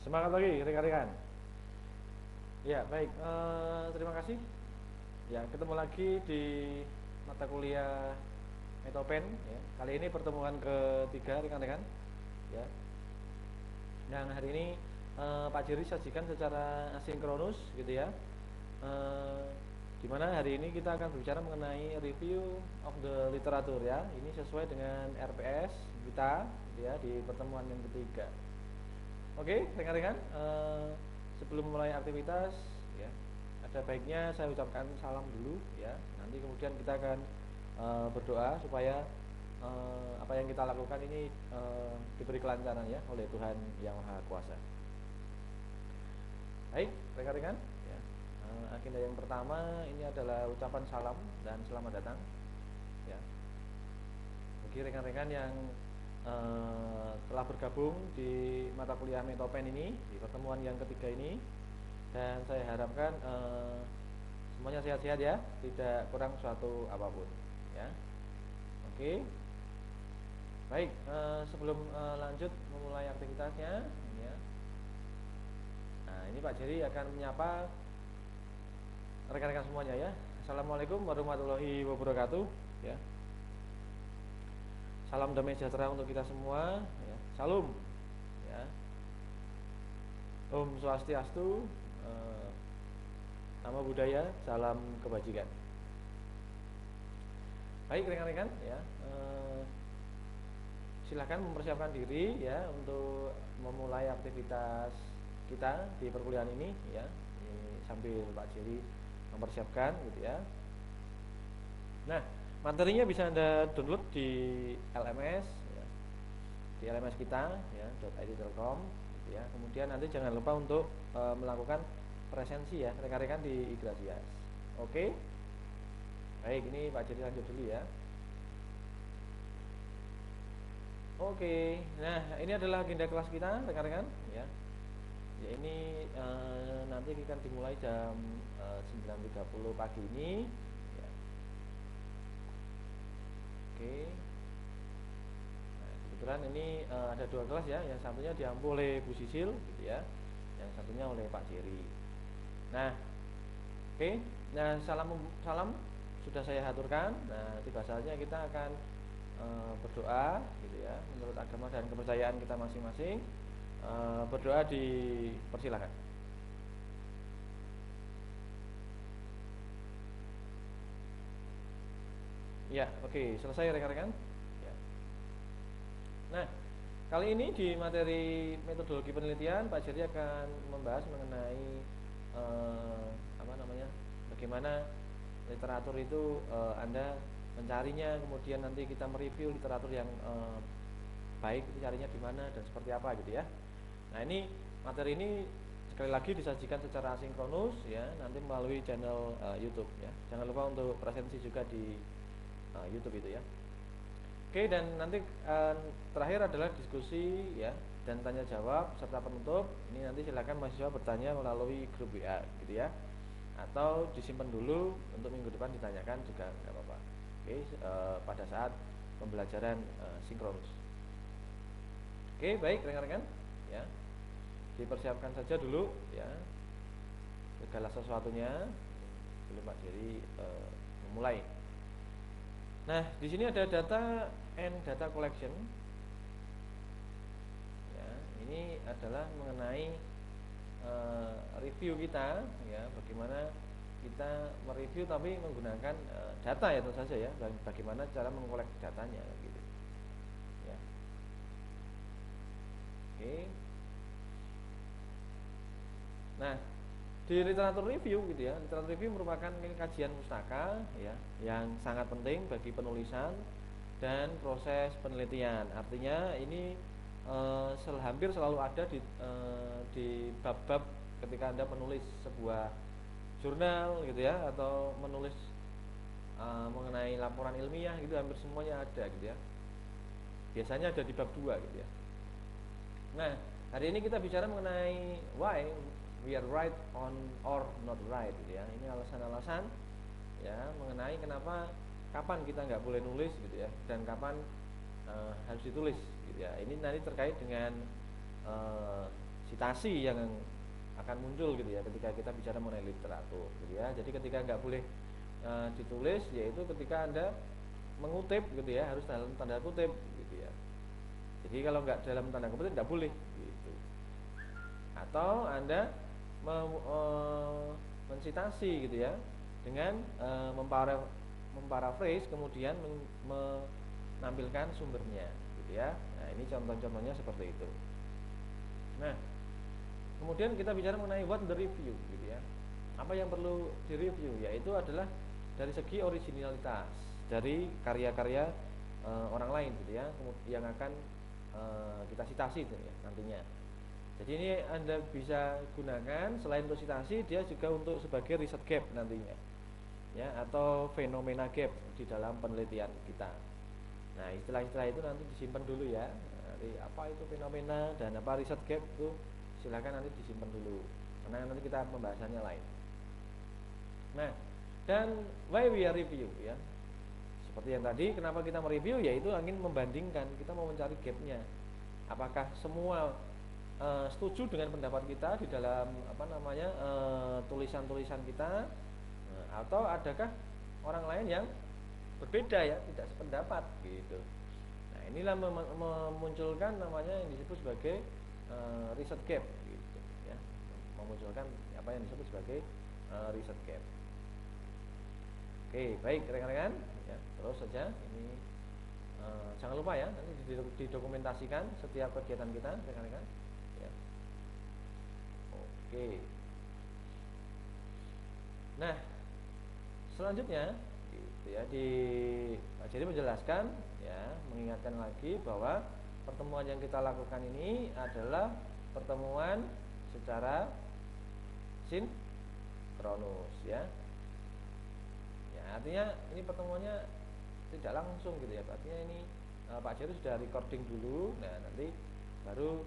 Semangat lagi rekan-rekan. Ya, baik. Terima kasih. Ya, ketemu lagi di mata kuliah Metopen. Ya. Kali ini pertemuan ketiga rekan-rekan. Ya. Dan hari ini Pak Jiri sajikan secara asinkronus, gitu ya. Eh, di mana hari ini kita akan berbicara mengenai review of the literature ya. Ini sesuai dengan RPS kita, gitu ya, di pertemuan yang ketiga. Oke, rekan-rekan, sebelum mulai aktivitas, ya, ada baiknya saya ucapkan salam dulu, ya. Nanti kemudian kita akan berdoa supaya apa yang kita lakukan ini diberi kelancaran ya oleh Tuhan yang Maha Kuasa. Baik, rekan-rekan, ya. Agenda yang pertama ini adalah ucapan salam dan selamat datang, ya. Bagi rekan-rekan yang telah bergabung di mata kuliah Metopen ini di pertemuan yang ketiga ini, dan saya harapkan semuanya sehat-sehat ya, tidak kurang suatu apapun ya. Oke, baik, sebelum lanjut memulai aktivitasnya ya. Nah, ini Pak Jerry akan menyapa rekan-rekan semuanya ya. Assalamualaikum warahmatullahi wabarakatuh ya. Salam damai sejahtera untuk kita semua ya. Salam ya. Om Swastiastu, nama budaya, salam kebajikan. Baik rekan-rekan ya, silahkan mempersiapkan diri ya untuk memulai aktivitas kita di perkuliahan ini ya. Ini sambil Pak Jerry mempersiapkan gitu ya. Nah, materinya bisa Anda download di LMS ya. Di LMS kita ya, .id.com gitu ya. Kemudian nanti jangan lupa untuk melakukan presensi ya rekan-rekan di Igrasias. Oke. Baik, ini Pak Jerry lanjut dulu ya. Oke, nah ini adalah agenda kelas kita rekan-rekan ya. Ya ini nanti akan dimulai jam 9.30 pagi ini ya. Oke. Nah, kebetulan ini ada dua kelas ya, yang satunya diampu oleh Bu Sisil gitu ya, yang satunya oleh Pak Jerry. Nah, oke. Nah, salam sudah saya aturkan. Nah, tiba saatnya kita akan berdoa gitu ya, menurut agama dan kepercayaan kita masing-masing. Berdoa dipersilakan. Ya, oke, selesai rekan-rekan. Ya. Nah, kali ini di materi metodologi penelitian Pak Jerry akan membahas mengenai apa namanya, bagaimana literatur itu Anda mencarinya, kemudian nanti kita mereview literatur yang baik itu carinya di mana dan seperti apa gitu ya. Nah, ini materi ini sekali lagi disajikan secara asinkronus ya, nanti melalui channel YouTube ya. Jangan lupa untuk presensi juga di YouTube itu ya. Oke, dan nanti terakhir adalah diskusi ya dan tanya jawab serta penutup. Ini nanti silakan mahasiswa bertanya melalui grup WA gitu ya. Atau disimpan dulu untuk minggu depan ditanyakan juga nggak apa-apa. Oke, pada saat pembelajaran sinkronus. Oke, baik rekan-rekan ya. Dipersiapkan saja dulu ya segala sesuatunya sebelum Pak Jerry memulai. Nah, di sini ada data and data collection. Ya, ini adalah mengenai review kita ya, bagaimana kita mereview tapi menggunakan data ya tentu saja ya, bagaimana cara mengkolek datanya gitu. Ya. Oke. Nah, di literatur review gitu ya, literatur review merupakan kajian pustaka ya, yang sangat penting bagi penulisan dan proses penelitian. Artinya ini hampir selalu ada di bab-bab ketika Anda menulis sebuah jurnal gitu ya, atau menulis mengenai laporan ilmiah gitu, hampir semuanya ada gitu ya. Biasanya ada di bab 2 gitu ya. Nah, hari ini kita bicara mengenai why we are right on or not right gitu ya. Ini alasan-alasan ya mengenai kenapa, kapan kita nggak boleh nulis gitu ya, dan kapan harus ditulis gitu ya. Ini nanti terkait dengan sitasi yang akan muncul gitu ya ketika kita bicara mengenai literatur gitu ya. Jadi ketika nggak boleh ditulis, yaitu ketika Anda mengutip gitu ya, harus dalam tanda kutip gitu ya. Jadi kalau nggak dalam tanda kutip nggak boleh gitu. Atau Anda mensitasi gitu ya dengan memparaphrase kemudian menampilkan sumbernya gitu ya. Nah, ini contoh-contohnya seperti itu. Nah, kemudian kita bicara mengenai what the review gitu ya. Apa yang perlu direview, yaitu adalah dari segi originalitas dari karya-karya orang lain gitu ya, yang akan kita citasi itu ya nantinya. Jadi ini Anda bisa gunakan selain untuk citasi, dia juga untuk sebagai riset gap nantinya ya, atau fenomena gap di dalam penelitian kita. Nah, istilah-istilah itu nanti disimpan dulu ya. Nanti apa itu fenomena dan apa riset gap itu silakan nanti disimpan dulu, karena nanti kita pembahasannya lain. Nah, dan why we are review ya, seperti yang tadi, kenapa kita mereview, yaitu ingin membandingkan, kita mau mencari gapnya. Apakah semua setuju dengan pendapat kita di dalam tulisan-tulisan kita, atau adakah orang lain yang berbeda ya, tidak sependapat gitu. Nah, inilah memunculkan namanya yang disebut sebagai riset gap gitu ya, memunculkan apa yang disebut sebagai riset gap. Oke, baik rekan-rekan ya, terus saja ini jangan lupa ya, nanti didokumentasikan setiap kegiatan kita rekan-rekan ya. Oke. Nah, selanjutnya gitu ya, Pak Jerry menjelaskan ya, mengingatkan lagi bahwa pertemuan yang kita lakukan ini adalah pertemuan secara sinkronus ya. Artinya ini pertemuannya tidak langsung gitu ya. Artinya ini Pak Jerry sudah recording dulu. Nah, nanti baru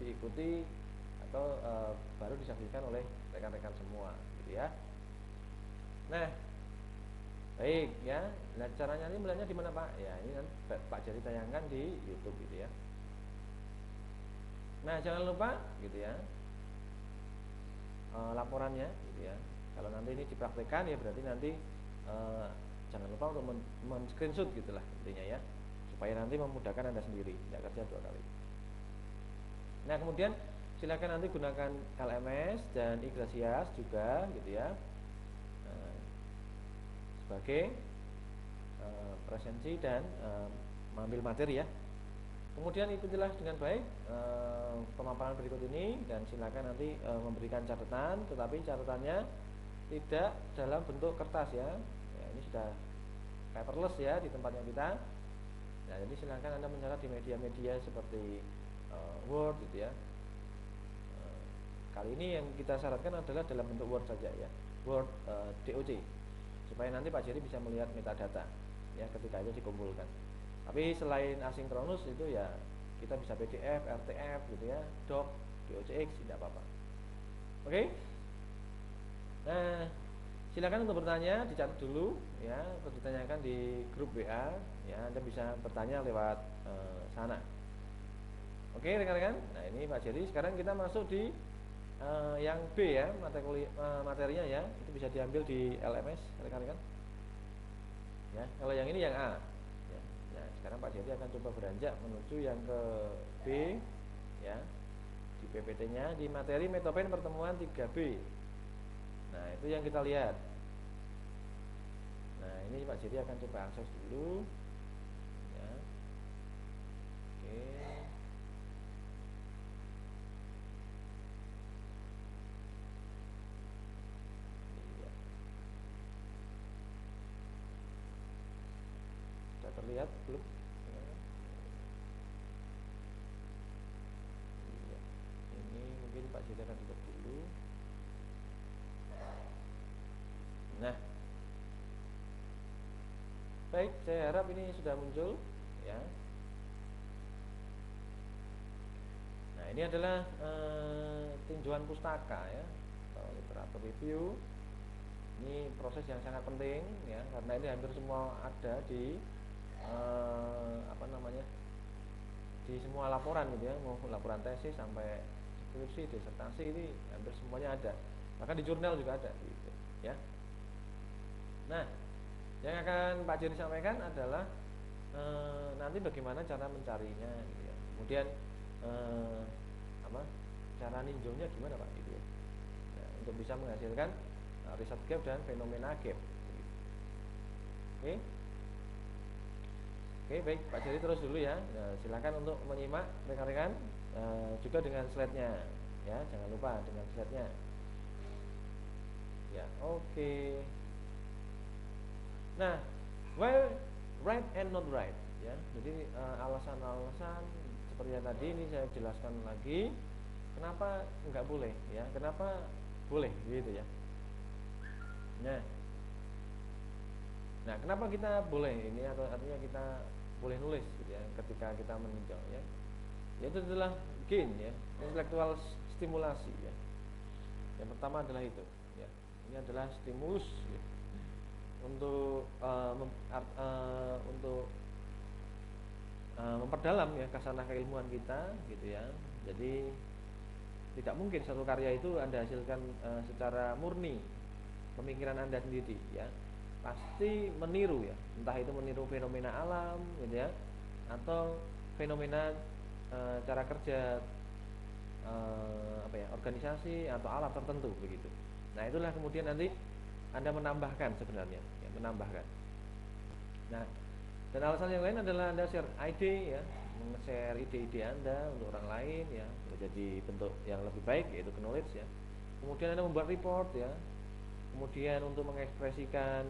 diikuti atau baru disaksikan oleh rekan-rekan semua gitu ya. Nah, baik ya. Nah, caranya ini melihatnya di mana Pak? Ya, ini nanti Pak Jerry tayangkan di YouTube gitu ya. Nah, jangan lupa gitu ya, laporannya gitu ya. Kalau nanti ini dipraktekkan ya berarti nanti jangan lupa untuk men-screenshot gitulah intinya ya, supaya nanti memudahkan Anda sendiri, tidak kerja 2 kali. Nah, kemudian silakan nanti gunakan LMS dan Iglesias juga gitu ya, sebagai presensi dan mengambil materi ya. Kemudian ikutilah dengan baik pemaparan berikut ini, dan silakan nanti memberikan catatan, tetapi catatannya tidak dalam bentuk kertas ya. Ya, ini sudah paperless ya di tempatnya kita. Nah, jadi silakan Anda mencatat di media-media seperti Word gitu ya. Kali ini yang kita syaratkan adalah dalam bentuk Word saja ya, Word DOC, supaya nanti Pak Jerry bisa melihat metadata ya ketika itu dikumpulkan. Tapi selain asinkronus itu ya kita bisa PDF, RTF gitu ya, doc, docx, tidak apa-apa. Oke? Nah, silakan untuk bertanya, dicatat dulu ya, atau ditanyakan di grup WA ya. Anda bisa bertanya lewat sana. Oke rekan-rekan. Nah, ini Pak Jerry. Sekarang kita masuk di yang B ya, materinya ya. Itu bisa diambil di LMS rekan-rekan. Ya, kalau yang ini yang A. Nah, sekarang Pak Jerry akan coba beranjak menuju yang ke B ya, di PPT-nya, di materi Metopen pertemuan 3B. Nah, itu yang kita lihat. Nah, ini Pak Jerry akan coba akses dulu ya. Oke. Iya. Sudah terlihat belum? Iya. Ini mungkin Pak Jerry akan tutup dulu. Nah, baik, saya harap ini sudah muncul ya. Nah, ini adalah tinjauan pustaka ya, atau literatur review. Ini proses yang sangat penting ya, karena ini hampir semua ada di di semua laporan gitu ya, mau laporan tesis sampai skripsi, disertasi, ini hampir semuanya ada, bahkan di jurnal juga ada gitu ya. Nah, yang akan Pak Jerry sampaikan adalah nanti bagaimana cara mencarinya gitu ya. Kemudian apa cara ninjaunya gimana Pak gitu ya. Nah, untuk bisa menghasilkan riset gap dan fenomena gap gitu. Oke. Oke, baik Pak Jerry terus dulu ya. Nah, silakan untuk menyimak rekan-rekan juga dengan slide-nya ya, jangan lupa dengan slide-nya. Ya, oke. Nah, why right and not right ya. Jadi alasan-alasan seperti yang tadi ini saya jelaskan lagi kenapa nggak boleh ya, kenapa boleh gitu ya. Nah, kenapa kita boleh ini, atau artinya kita boleh nulis gitu ya ketika kita meninjau ya. Yaitu adalah gain ya, intelektual stimulasi ya. Yang pertama adalah itu ya. Ini adalah stimulus ya, untuk memperdalam ya kasanah keilmuan kita gitu ya. Jadi tidak mungkin satu karya itu Anda hasilkan secara murni pemikiran Anda sendiri ya. Pasti meniru ya, entah itu meniru fenomena alam gitu ya, atau fenomena cara kerja organisasi atau alat tertentu begitu. Nah, itulah kemudian nanti Anda menambahkan sebenarnya ya, menambahkan. Nah, dan alasan yang lain adalah Anda share ide ya, share ide-ide Anda untuk orang lain ya, menjadi bentuk yang lebih baik yaitu knowledge ya. Kemudian Anda membuat report ya. Kemudian untuk mengekspresikan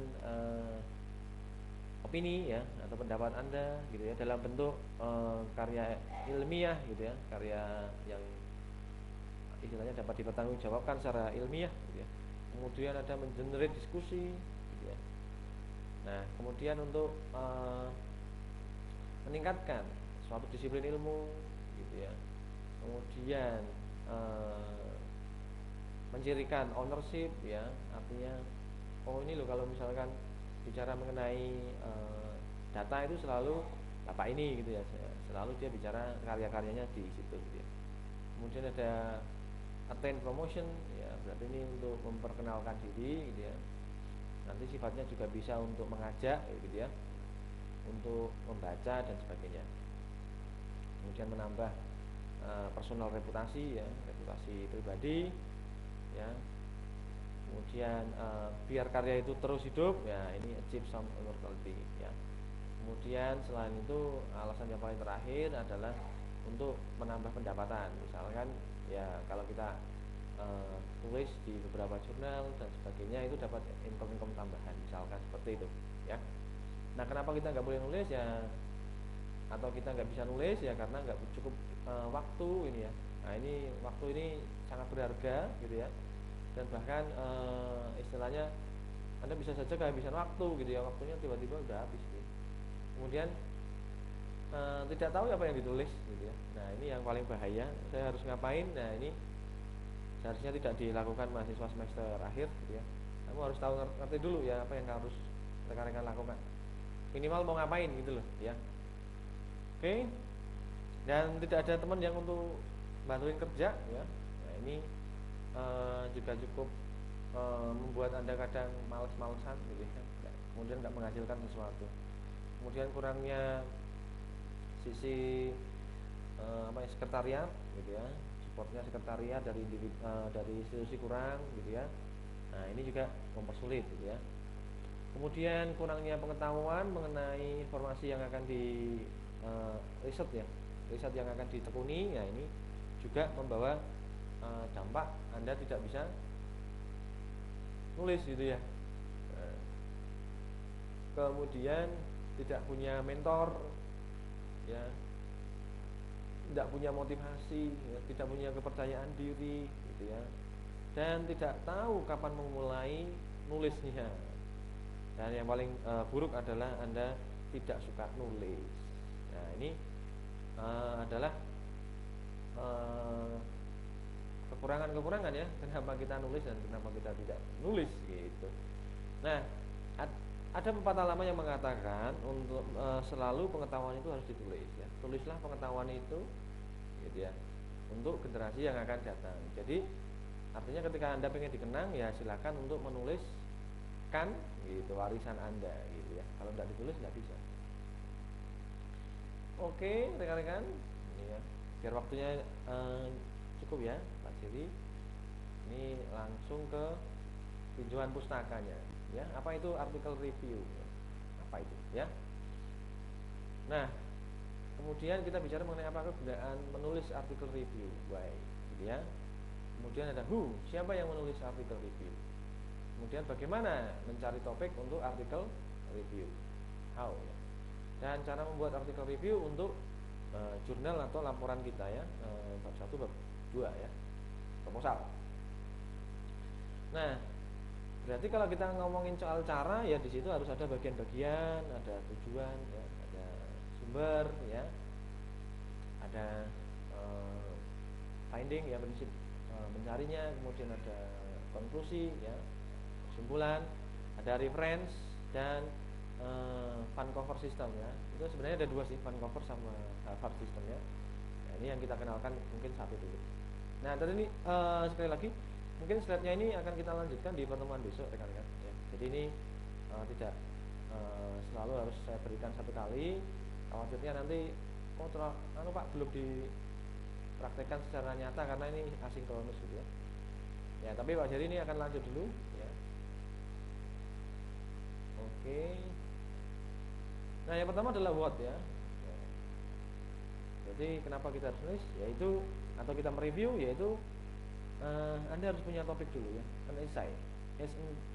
opini ya atau pendapat Anda gitu ya dalam bentuk karya ilmiah gitu ya, karya yang istilahnya dapat dipertanggungjawabkan secara ilmiah gitu ya. Kemudian ada mengenerate diskusi gitu ya. Nah, kemudian untuk meningkatkan suatu disiplin ilmu gitu ya. Kemudian mencirikan ownership ya, artinya oh ini loh kalau misalkan bicara mengenai data itu selalu Bapak ini gitu ya, selalu dia bicara karya-karyanya di situ gitu ya. Kemudian ada attain promotion ya, berarti ini untuk memperkenalkan diri gitu ya. Nanti sifatnya juga bisa untuk mengajak gitu ya, untuk membaca dan sebagainya. Kemudian menambah personal reputasi ya, reputasi pribadi ya. Kemudian biar karya itu terus hidup ya, ini achieve some immortality ya. Kemudian selain itu alasan yang paling terakhir adalah untuk menambah pendapatan. Misalkan ya kalau kita tulis di beberapa jurnal dan sebagainya itu dapat income tambahan, misalkan seperti itu ya. Nah, kenapa kita nggak boleh nulis ya, atau kita nggak bisa nulis ya karena nggak cukup waktu ini ya. Nah, ini waktu ini sangat berharga gitu ya, dan bahkan istilahnya Anda bisa saja kehabisan waktu gitu ya, waktunya tiba-tiba udah habis gitu. Kemudian tidak tahu apa yang ditulis gitu ya. Nah, ini yang paling bahaya, saya harus ngapain. Nah, ini seharusnya tidak dilakukan mahasiswa semester akhir gitu ya. Kamu harus tahu, ngerti dulu ya apa yang harus rekan-rekan lakukan, minimal mau ngapain gitu loh ya. Oke. Dan tidak ada teman yang untuk bantuin kerja ya. Nah, ini juga cukup membuat Anda kadang males-malesan gitu ya, kemudian nggak menghasilkan sesuatu. Kemudian kurangnya sisi sekretariat gitu ya, supportnya sekretariat dari dari institusi kurang gitu ya. Nah, ini juga mempersulit gitu ya. Kemudian kurangnya pengetahuan mengenai informasi yang akan di riset ya, riset yang akan ditekuni ya, ini juga membawa dampak Anda tidak bisa nulis gitu ya. Kemudian tidak punya mentor ya, tidak punya motivasi ya, tidak punya kepercayaan diri gitu ya, dan tidak tahu kapan memulai nulisnya. Dan yang paling buruk adalah Anda tidak suka nulis. Nah, ini adalah kekurangan-kekurangan ya, kenapa kita nulis dan kenapa kita tidak nulis gitu. Nah, ada pepatah lama yang mengatakan untuk selalu pengetahuan itu harus ditulis ya. Tulislah pengetahuan itu gitu ya, untuk generasi yang akan datang. Jadi artinya ketika Anda pengen dikenang ya silakan untuk menuliskan gitu warisan Anda gitu ya. Kalau tidak ditulis tidak bisa. Oke, rekan-rekan. Ini ya. Biar waktunya cukup ya, Pak Jiri. Ini langsung ke tinjauan pustakanya ya. Apa itu artikel review? Apa itu ya? Nah, kemudian kita bicara mengenai apa kegunaan menulis artikel review. Baik, gitu ya. Kemudian ada who, siapa yang menulis artikel review. Kemudian bagaimana mencari topik untuk artikel review, how ya. Dan cara membuat artikel review untuk jurnal atau laporan kita ya, bab 1 bab 2 ya, proposal. Nah, berarti kalau kita ngomongin soal cara ya di situ harus ada bagian-bagian, ada tujuan ya, ada sumber ya, ada finding ya, prinsip mencarinya, kemudian ada konklusi ya, kesimpulan, ada reference dan fun cover system ya. Itu sebenarnya ada dua sih, fun cover sama Harvard system ya. Nah, ini yang kita kenalkan mungkin satu dulu. Nah, tadi ini sekali lagi mungkin slide-nya ini akan kita lanjutkan di pertemuan besok rekan-rekan ya. Jadi ini tidak selalu harus saya berikan satu kali. Khawatirnya nanti Pak belum dipraktekkan secara nyata karena ini asinkronus gitu ya. Ya, tapi Pak Jari ini akan lanjut dulu ya. Oke. Nah, yang pertama adalah what ya. Jadi kenapa kita harus nulis? Yaitu atau kita mereview yaitu Anda harus punya topik dulu ya, an essay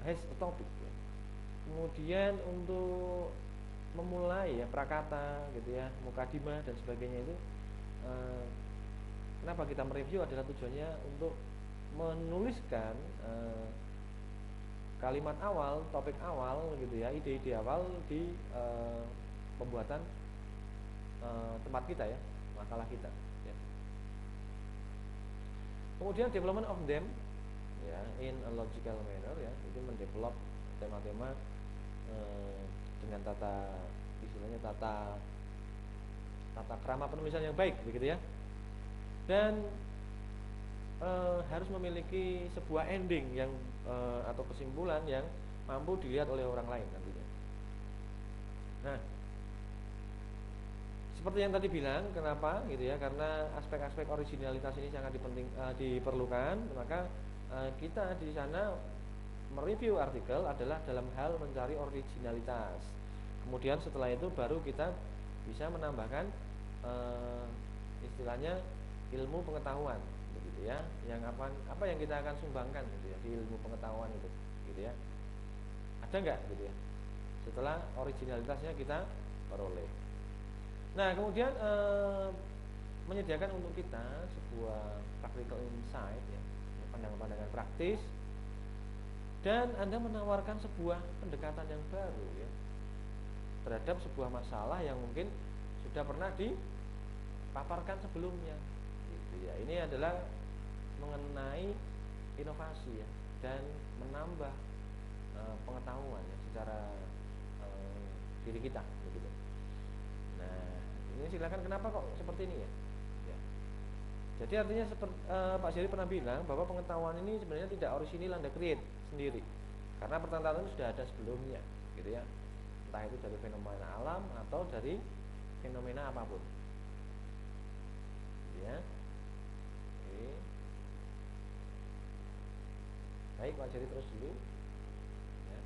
has a topic ya. Kemudian untuk memulai ya prakata gitu ya, mukadimah dan sebagainya itu kenapa kita mereview adalah tujuannya untuk menuliskan kalimat awal, topik awal gitu ya, ide-ide awal di pembuatan tempat kita ya, makalah kita ya. Kemudian development of them ya, in a logical manner ya, itu mendevelop tema-tema dengan istilahnya tata krama penulisan yang baik begitu ya. Dan harus memiliki sebuah ending yang atau kesimpulan yang mampu dilihat oleh orang lain nantinya. Nah, seperti yang tadi bilang, kenapa gitu ya? Karena aspek-aspek originalitas ini sangat diperlukan, maka kita di sana mereview artikel adalah dalam hal mencari originalitas. Kemudian setelah itu baru kita bisa menambahkan istilahnya ilmu pengetahuan begitu ya. Yang apa yang kita akan sumbangkan gitu ya di ilmu pengetahuan itu gitu ya. Ada enggak gitu ya? Setelah originalitasnya kita peroleh. Nah, kemudian menyediakan untuk kita sebuah practical insight ya, pandangan-pandangan praktis, dan Anda menawarkan sebuah pendekatan yang baru ya terhadap sebuah masalah yang mungkin sudah pernah dipaparkan sebelumnya gitu ya. Ini adalah mengenai inovasi ya dan menambah pengetahuan ya secara diri kita begitu. Nah, ini silakan, kenapa kok seperti ini ya? Ya. Jadi artinya seperti Pak Jari pernah bilang bahwa pengetahuan ini sebenarnya tidak orisinil Anda create sendiri, karena pengetahuan itu sudah ada sebelumnya, gitu ya. Entah itu dari fenomena alam atau dari fenomena apapun, ya. Oke. Baik, Pak Jari terus dulu. Ya.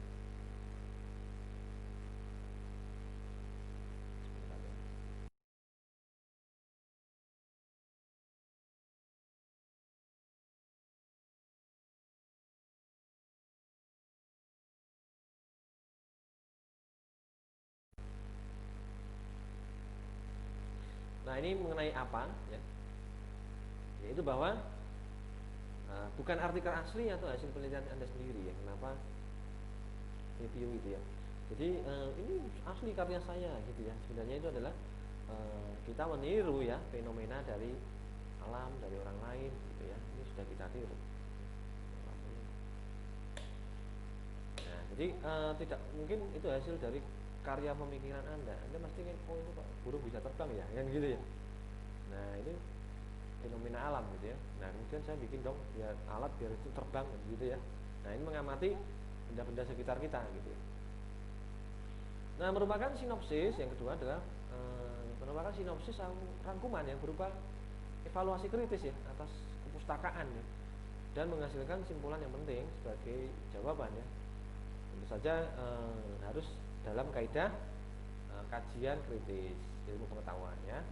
Nah, ini mengenai apa ya? Yaitu bahwa bukan artikel asli atau hasil penelitian Anda sendiri ya. Kenapa review itu ya? Jadi ini asli karya saya gitu ya. Sebenarnya itu adalah kita meniru ya fenomena dari alam, dari orang lain gitu ya. Ini sudah kita tiru. Nah, jadi tidak mungkin itu hasil dari karya pemikiran Anda pasti ingin, oh ini Pak burung bisa terbang ya, kan gitu ya. Nah ini fenomena alam gitu ya. Nah kemudian saya bikin dong biar alat biar itu terbang gitu ya. Nah ini mengamati benda-benda sekitar kita gitu ya. Nah merupakan sinopsis yang kedua adalah merupakan sinopsis rangkuman yang berupa evaluasi kritis ya atas kepustakaan ya, dan menghasilkan simpulan yang penting sebagai jawaban ya. Tentu saja harus dalam kaidah kajian kritis ilmu pengetahuan ya.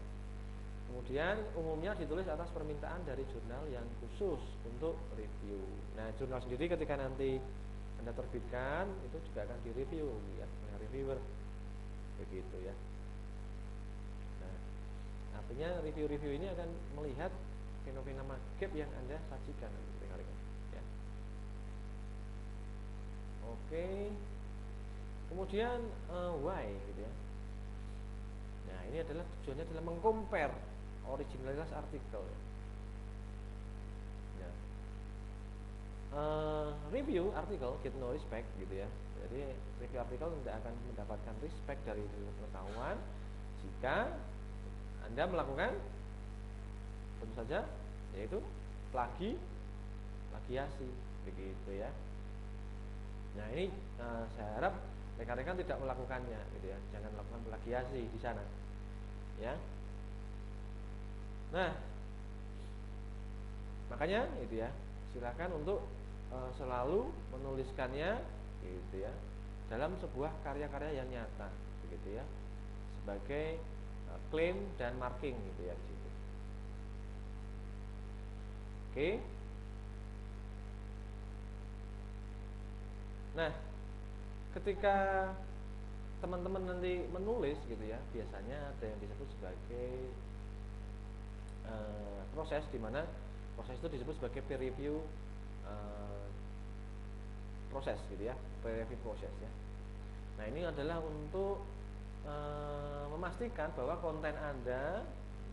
Kemudian umumnya ditulis atas permintaan dari jurnal yang khusus untuk review. Nah jurnal sendiri ketika nanti Anda terbitkan itu juga akan direview ya oleh reviewer begitu ya. Nah artinya review-review ini akan melihat fenomena gap yang Anda sajikan ya. Oke. Kemudian why gitu ya. Nah ini adalah tujuannya adalah mengcompare originalitas artikel. Ya. Review artikel get no respect gitu ya. Jadi review artikel tidak akan mendapatkan respect dari ilmu pengetahuan jika Anda melakukan tentu saja yaitu plagiasi begitu ya. Nah ini saya harap rekan-rekan tidak melakukannya gitu ya. Jangan melakukan plagiasi di sana ya. Nah makanya itu ya, silakan untuk selalu menuliskannya gitu ya dalam sebuah karya-karya yang nyata begitu ya, sebagai klaim dan marking gitu ya di situ. Oke. Nah ketika teman-teman nanti menulis gitu ya, biasanya ada yang disebut sebagai proses di mana proses itu disebut sebagai peer review proses gitu ya, peer review proses ya. Nah ini adalah untuk memastikan bahwa konten Anda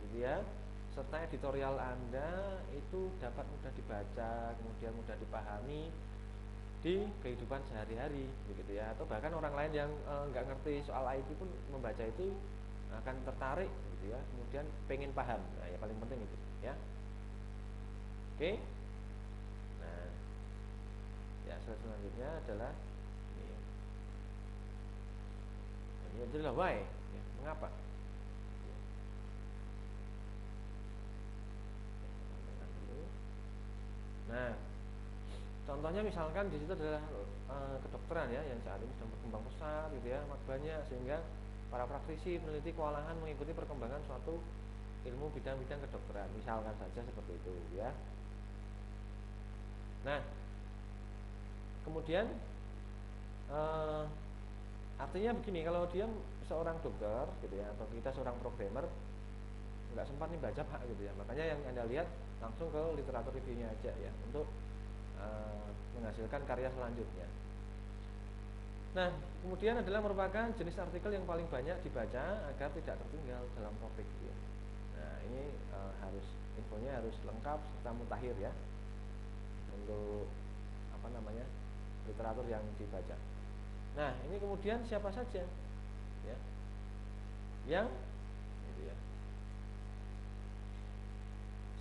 gitu ya serta editorial Anda itu dapat mudah dibaca, kemudian mudah dipahami di kehidupan sehari-hari begitu ya, atau bahkan orang lain yang nggak ngerti soal IT pun membaca itu akan tertarik gitu ya, kemudian pengen paham. Nah yang paling penting itu ya. Oke. Nah ya selanjutnya adalah ini ya. Ini adalah why ya, mengapa ya. Nah contohnya misalkan di situ adalah kedokteran ya yang saat ini sedang berkembang pesat gitu ya, amat banyak, sehingga para praktisi peneliti kewalahan mengikuti perkembangan suatu ilmu bidang-bidang kedokteran, misalkan saja seperti itu ya. Nah kemudian artinya begini, kalau dia seorang dokter gitu ya, atau kita seorang programmer nggak sempat nih baca Pak gitu ya, makanya yang Anda lihat langsung ke literatur reviewnya aja ya untuk menghasilkan karya selanjutnya. Nah kemudian adalah merupakan jenis artikel yang paling banyak dibaca agar tidak tertinggal dalam topik ya. Nah ini harus infonya harus lengkap serta mutakhir ya untuk apa namanya literatur yang dibaca. Nah ini kemudian siapa saja ya yang gitu ya,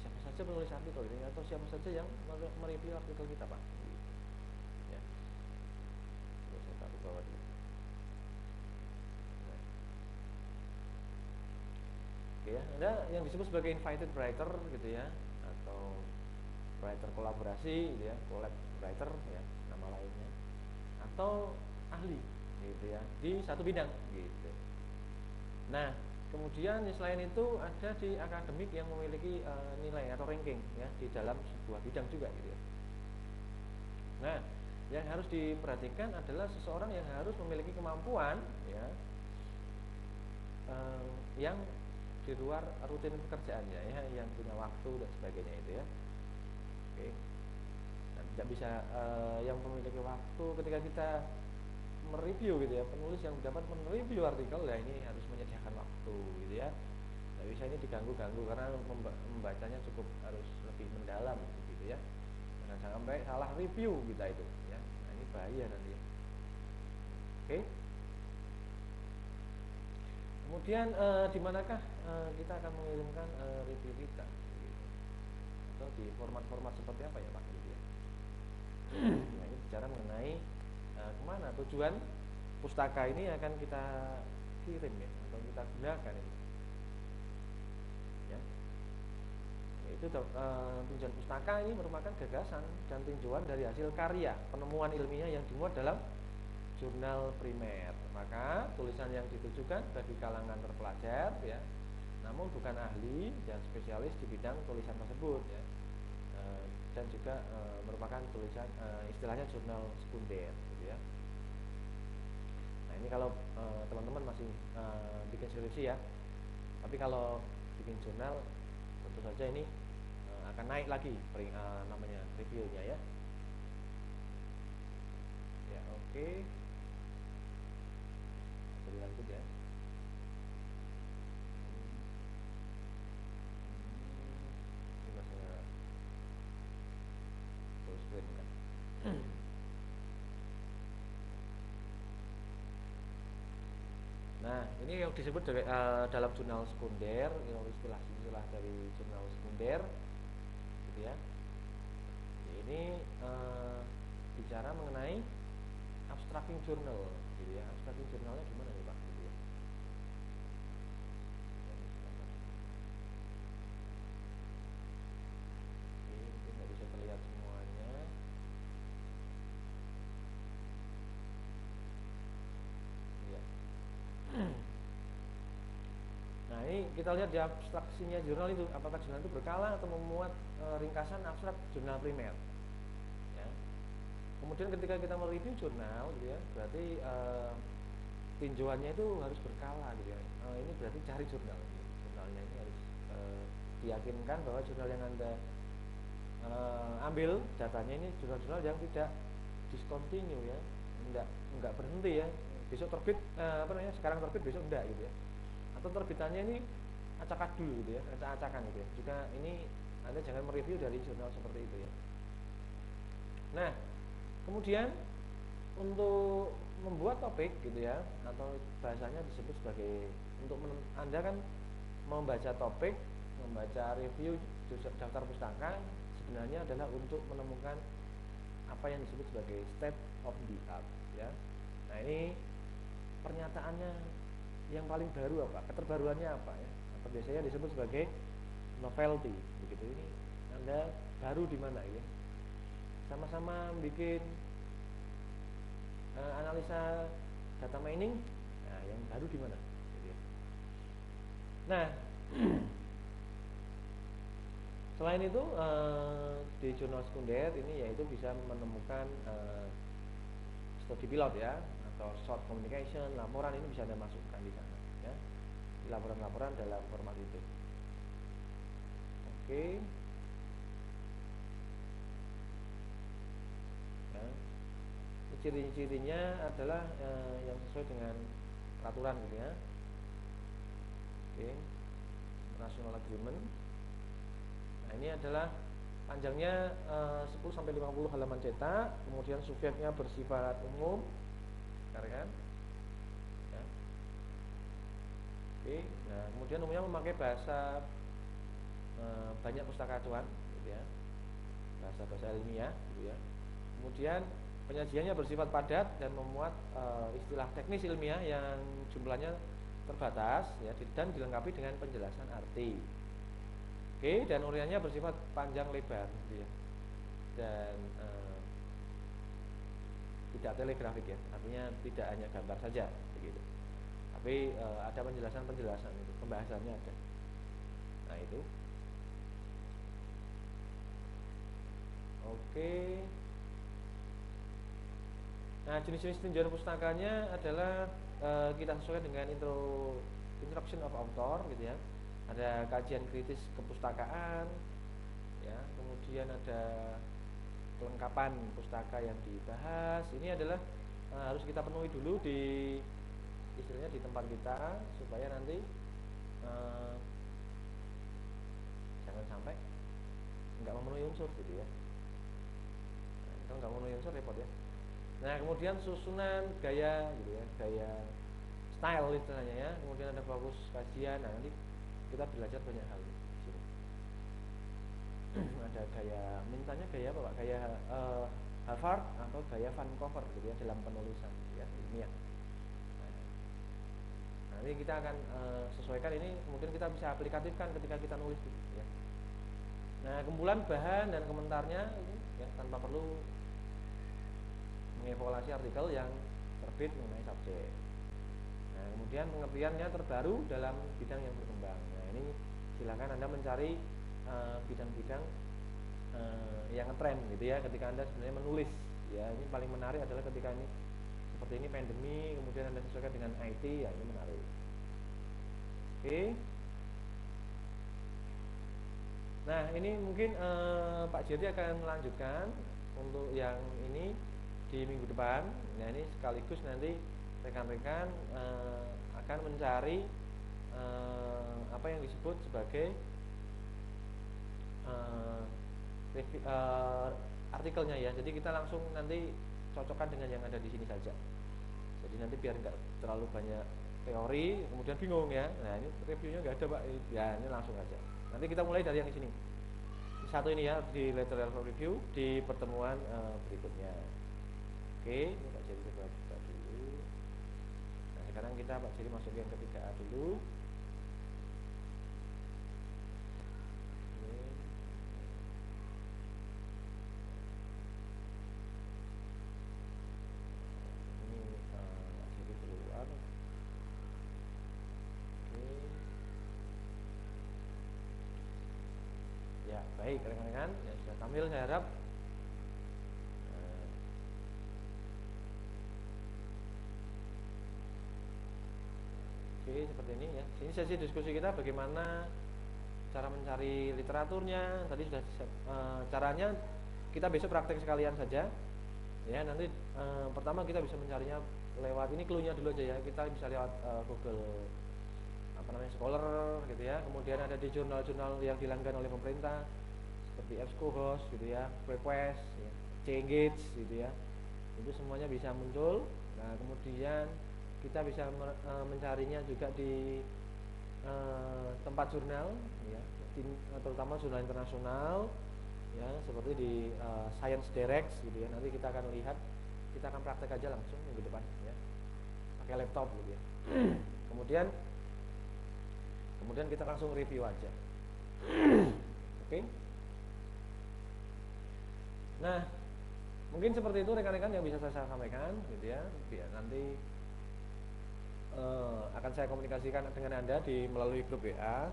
siapa saja penulis artikel ini, atau siapa saja yang mereview artikel kita Pak ya. Terus saya taruh bawah dulu. Nah. Oke ya, ada yang disebut sebagai invited writer gitu ya, atau writer kolaborasi gitu ya, collab writer ya nama lainnya, atau ahli gitu ya di satu bidang gitu. Nah kemudian selain itu ada di akademik yang memiliki nilai atau ranking ya di dalam sebuah bidang juga gitu ya. Nah yang harus diperhatikan adalah seseorang yang harus memiliki kemampuan ya yang di luar rutin pekerjaannya ya, yang punya waktu dan sebagainya itu ya. Oke. Nah, tidak bisa yang memiliki waktu ketika kita mereview gitu ya, penulis yang dapat mereview artikel ya ini harus menyediakan waktu gitu ya. Tidak bisa ini diganggu-ganggu karena membacanya cukup harus lebih mendalam gitu ya. Jangan sampai salah review kita itu ya. Nah ini bahaya nanti ya. Oke. Kemudian di manakah kita akan mengirimkan review kita, gitu. Atau di format-format seperti apa ya Pak? Gitu ya. Nah, ini bicara mengenai kemana tujuan pustaka ini akan kita kirim ya, atau kita gunakan ini. Ya. Yaitu tujuan pustaka ini merupakan gagasan dan tinjauan dari hasil karya penemuan ilmiah yang dimuat dalam jurnal primer. Maka tulisan yang ditujukan bagi kalangan terpelajar ya, namun bukan ahli dan spesialis di bidang tulisan tersebut ya. Dan juga merupakan tulisan istilahnya jurnal sekunder gitu ya. Nah, ini kalau teman-teman masih bikin skripsi ya. Tapi kalau bikin jurnal tentu saja ini akan naik lagi namanya reviewnya ya. Ya, oke. Jadi lanjut ya. Coba saya full screen kan. Nah, ini yang disebut dalam jurnal sekunder, istilah dari jurnal sekunder, gitu ya. Ini bicara mengenai abstracting journal, gitu ya. Abstracting journalnya gimana nih Pak? Gitu ya. Oke, mungkin nggak bisa terlihat semuanya. Ya. Nah, ini kita lihat di abstraksinya jurnal itu, apakah jurnal itu berkala atau memuat ringkasan abstrak jurnal primer. Ya. Kemudian ketika kita mereview jurnal, gitu ya, berarti tinjauannya itu harus berkala, gitu ya. Ini berarti cari jurnal, gitu. Jurnalnya ini harus diyakinkan bahwa jurnal yang Anda ambil datanya ini jurnal-jurnal yang tidak discontinue ya, enggak berhenti ya. Besok terbit sekarang terbit besok enggak gitu ya. Atau terbitannya ini acak dulu gitu ya, acak-acakan gitu ya. Juga ini Anda jangan mereview dari jurnal seperti itu ya. Nah, kemudian untuk membuat topik gitu ya, atau bahasanya disebut sebagai Anda kan membaca topik, membaca review daftar pustaka sebenarnya adalah untuk menemukan apa yang disebut sebagai state of the art ya. Nah, ini pernyataannya yang paling baru apa? Keterbaruannya apa ya? Atau biasanya disebut sebagai novelty begitu. Ini Anda baru di mana ya? Sama-sama bikin analisa data mining. Nah, yang baru di mana? Nah, selain itu di jurnal sekunder ini yaitu bisa menemukan studi pilot ya, atau short communication, laporan ini bisa Anda masukkan di sana ya. Di laporan-laporan dalam format itu. Oke. Nah, ciri-cirinya adalah yang sesuai dengan peraturan gitu ya. Oke. International agreement. Nah, ini adalah panjangnya 10-50 halaman cetak, kemudian subjeknya bersifat umum, kan? Ya. Oke. Nah, kemudian umumnya memakai bahasa banyak pustaka acuan, gitu ya, bahasa ilmiah, gitu ya. Kemudian penyajiannya bersifat padat dan memuat istilah teknis ilmiah yang jumlahnya terbatas, ya, dan dilengkapi dengan penjelasan arti. Oke, dan uraiannya bersifat panjang lebar, gitu ya, dan tidak telegrafik ya, artinya tidak hanya gambar saja, begitu. Tapi ada penjelasan itu, pembahasannya ada. Nah itu. Oke. Nah, jenis-jenis tinjauan pustakanya adalah kita sesuaikan dengan introduction of author, gitu ya. Ada kajian kritis kepustakaan, ya. Kemudian ada kelengkapan pustaka yang dibahas. Ini adalah harus kita penuhi dulu di istilahnya di tempat kita supaya nanti jangan sampai nggak memenuhi unsur gitu ya. Nah, kalau nggak memenuhi unsur repot ya. Nah, kemudian susunan gaya gitu ya, gaya style istilahnya ya. Kemudian ada fokus kajian. Nah, nanti kita belajar banyak hal di sini. Ada gaya, mintanya gaya apa Pak? Gaya Harvard atau gaya Vancouver gitu ya dalam penulisan ya ilmiah. Nah, nanti kita akan sesuaikan ini, kemudian kita bisa aplikatifkan ketika kita nulis gitu, ya. Nah, kumpulan bahan dan komentarnya ini ya tanpa perlu mengevaluasi artikel yang terbit mengenai subjek. Nah, kemudian pengertiannya terbaru dalam bidang yang berkembang. Nah, ini silakan Anda mencari bidang-bidang yang ngetren gitu ya ketika Anda sebenarnya menulis. Ya, ini paling menarik adalah ketika ini seperti ini pandemi, kemudian Anda sesuaikan dengan IT, ya ini menarik. Oke. Nah, ini mungkin Pak Jerry akan melanjutkan untuk yang ini di minggu depan. Nah, ini sekaligus nanti rekan-rekan akan mencari apa yang disebut sebagai artikelnya ya. Jadi kita langsung nanti cocokkan dengan yang ada di sini saja. Jadi nanti biar nggak terlalu banyak teori, kemudian bingung ya. Nah, ini reviewnya nggak ada Pak. Ya, ini langsung aja. Nanti kita mulai dari yang di sini. Satu ini ya di lateral review di pertemuan berikutnya. Oke, ini Pak Jerry coba buka dulu. Nah, sekarang kita Pak Jerry masuk yang ketiga A dulu. Ini Pak Jerry keluar. Oke. Ya, baik rekan-rekan, ya sudah tampil saya harap. Oke, seperti ini ya. Ini sesi diskusi kita bagaimana cara mencari literaturnya. Tadi sudah caranya kita besok praktek sekalian saja. Ya, nanti pertama kita bisa mencarinya lewat ini, clue-nya dulu aja ya. Kita bisa lewat Google apa namanya Scholar gitu ya. Kemudian ada di jurnal-jurnal yang dilanggan oleh pemerintah seperti EBSCOhost gitu ya, Request, ya, Cengage gitu ya. Itu semuanya bisa muncul. Nah, kemudian kita bisa mencarinya juga di tempat jurnal ya, terutama jurnal internasional ya, seperti di Science Direct gitu ya. Nanti kita akan lihat, kita akan praktek aja langsung minggu depan ya, pakai laptop gitu ya. kemudian kita langsung review aja. Oke. Nah, mungkin seperti itu rekan-rekan yang bisa saya sampaikan gitu ya. Biar nanti akan saya komunikasikan dengan Anda melalui grup WA.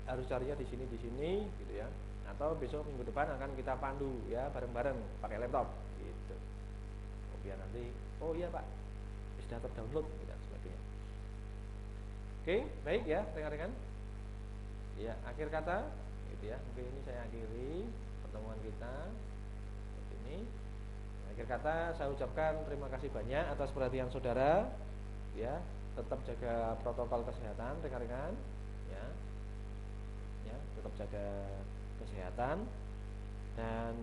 Harus carinya di sini gitu ya. Atau besok minggu depan akan kita pandu ya bareng-bareng pakai laptop gitu. Biar nanti oh iya Pak, sudah terdownload gitu dan sebagainya. Oke, baik ya rekan-rekan. Ya, akhir kata gitu ya. Mungkin ini saya akhiri pertemuan kita seperti ini. Akhir kata saya ucapkan terima kasih banyak atas perhatian saudara ya. Tetap jaga protokol kesehatan rekan-rekan ya. Ya, tetap jaga kesehatan dan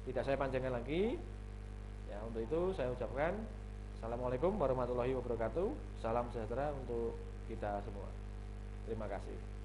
tidak saya panjangkan lagi. Ya, untuk itu saya ucapkan Assalamualaikum warahmatullahi wabarakatuh. Salam sejahtera untuk kita semua. Terima kasih.